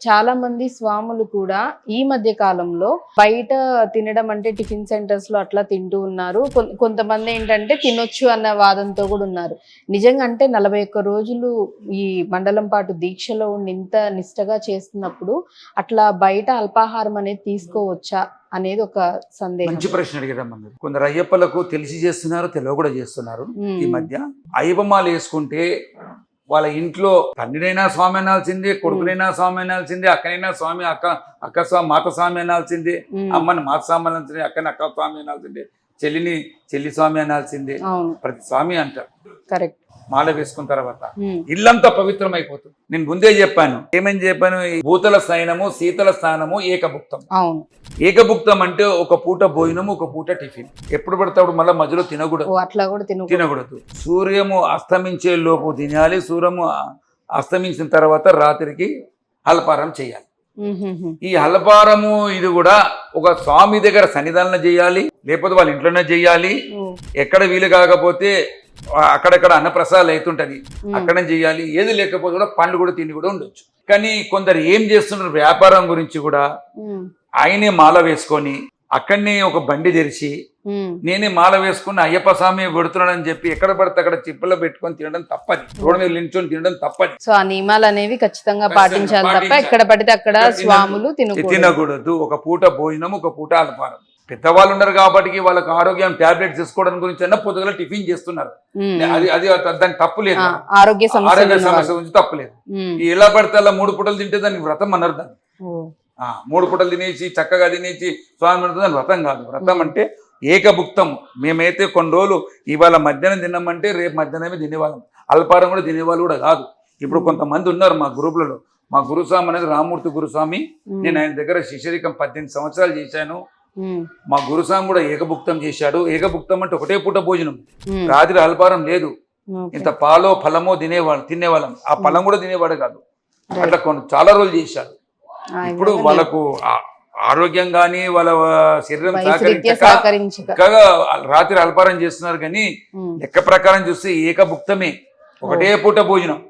చాలా మంది స్వాములు కూడా ఈ మధ్య కాలంలో బయట తినడం అంటే టిఫిన్ సెంటర్స్ లో అట్లా తింటూ ఉన్నారు. కొంతమంది ఏంటంటే తినొచ్చు అన్న వాదంతో కూడా ఉన్నారు. నిజంగా అంటే 41 రోజులు ఈ మండలం పాటు దీక్షలో ఉండి ఇంత నిష్టగా చేస్తున్నప్పుడు అట్లా బయట అల్పాహారం అనేది తీసుకోవచ్చా అనేది ఒక సందేహం. మంచి ప్రశ్న అడిగారమ్మా మీరు. కొందరు అయ్యప్పలకు తెలిసి చేస్తున్నారు, తెలియ కూడా చేస్తున్నారు. ఈ మధ్య అయ్యప్పమాలు వేసుకుంటే వాళ్ళ ఇంట్లో తండ్రినైనా స్వామి అనాల్సిందే, కొడుకునైనా స్వామి అనాల్సిందే, అక్కనైనా స్వామి అక్క స్వామి మాత స్వామి అనాల్సిందే, అమ్మని మాత స్వామి అనాల్సిందే, అక్కని అక్క స్వామి అనాల్సిందే, చెల్లిని చెల్లి స్వామి అనాల్సిందే. ప్రతి స్వామి అంటారు కరెక్ట్. మాల వేసుకున్న తర్వాత ఇల్లంతా పవిత్రం అయిపోతుంది. నేను ముందే చెప్పాను, ఏమని చెప్పాను, భూతల శయనము శీతల స్థానము ఏకభుక్తం. ఏకభుక్తం అంటే ఒక పూట భోజనము, ఒక పూట టిఫిన్. ఎప్పుడు పడతాడు మళ్ళీ మధ్యలో తినకూడదు, అట్లా కూడా తినకూడదు. సూర్యము అస్తమించే లోపు తినాలి, సూర్యము అస్తమించిన తర్వాత రాత్రికి అల్పారం చేయాలి. ఈ అల్పారము ఇది కూడా ఒక స్వామి దగ్గర సన్నిధానం చేయాలి, లేకపోతే వాళ్ళ ఇంట్లోనే చేయాలి. ఎక్కడ వీలు కాకపోతే అక్కడక్కడ అన్నప్రసాదాలు అవుతుంటది, అక్కడే చేయాలి. ఏది లేకపోతే కూడా పండ్లు కూడా తిండి కూడా ఉండొచ్చు. కానీ కొందరు ఏం చేస్తున్నారు, వ్యాపారం గురించి కూడా ఆయనే మాల వేసుకొని అక్కడనే ఒక బండి తెరిచి నేనే మాల వేసుకుని అయ్యప్ప స్వామి పెడుతున్నాడని చెప్పి ఎక్కడ పడితే అక్కడ చిప్పలో పెట్టుకొని తినడం తప్పది, రోడ్డు మీద నిల్చొని తినడం తప్పది. సో ఆ నియమాలు అనేవి ఖచ్చితంగా పాటించాలి తప్ప ఎక్కడ పడితే అక్కడ స్వాములు తినకూడదు. ఒక పూట భోజనం, ఒక పూట అల్పారం. పెద్దవాళ్ళు ఉన్నారు కాబట్టి వాళ్ళకి ఆరోగ్యం టాబ్లెట్స్ తీసుకోవడం గురించి అన్న పొద్దుగల టిఫిన్ చేస్తున్నారు, అది దానికి తప్పు లేదు. ఆరోగ్య సమస్య గురించి తప్పులేదు. ఎలా పడితే అలా 3 పూటలు తింటే దానికి వ్రతం అన్నారు. దాన్ని 3 పూటలు తినేసి చక్కగా తినేసి స్వామి దాని వ్రతం కాదు. వ్రతం అంటే ఏకభుక్తం. మేమైతే కొన్ని రోజులు ఇవాళ మధ్యాహ్నం తిన్నామంటే రేపు మధ్యాహ్నమే తినేవాళ్ళం, అల్పారం కూడా తినేవాళ్ళు కూడా కాదు. ఇప్పుడు కొంతమంది ఉన్నారు మా గ్రూపులలో. మా గురుస్వామి అనేది రామూర్తి గురుస్వామి, నేను ఆయన దగ్గర శిష్యరికం 18 సంవత్సరాలు చేశాను. మా గురుస్వామి కూడా ఏకభుక్తం చేశాడు. ఏకభుక్తం అంటే ఒకటే పూట భోజనం, రాత్రి అల్పారం లేదు. ఇంత పాలో ఫలమో తినేవాళ్ళం, ఆ ఫలం కూడా తినేవాడు కాదు. అట్లా చాలా రోజులు చేశాడు. ఇప్పుడు వాళ్ళకు ఆరోగ్యం కానీ వాళ్ళ శరీరం సహకరించక రాత్రి అల్పారం చేస్తున్నారు. కానీ లెక్క ప్రకారం చూస్తే ఏకభుక్తమే, ఒకటే పూట భోజనం.